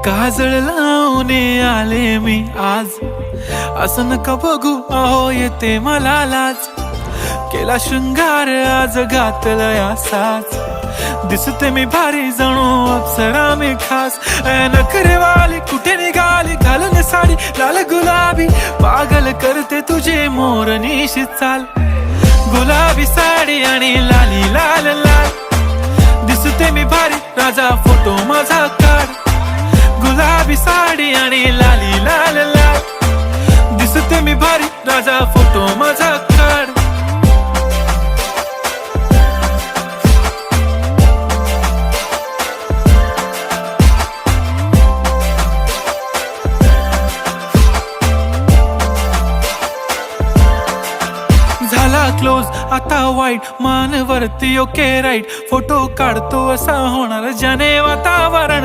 काजळ लावून आले मी आज, असं नका बघू अहो येते मला लाज. केला शृंगार आज घातलाय असाच, दिसते मी भारी जणू अप्सरा मी खास. नखरेवाली कुठे निघाली घालून साडी लाल गुलाबी, पागल करते तुझे मोरनीशी चाल. गुलाबी साडी आणि लाली लाल लाल, दिसते मी भारी राजा फोटो माझा काढ. गुलाबी साडी आणि लाली लाल लाल, दिसते मी भारी राजा फोटो माझा काढ. झाला क्लोज आता वाईट, मान वरती ओके राईट, फोटो काढतो असा होणार ज्याने वातावरण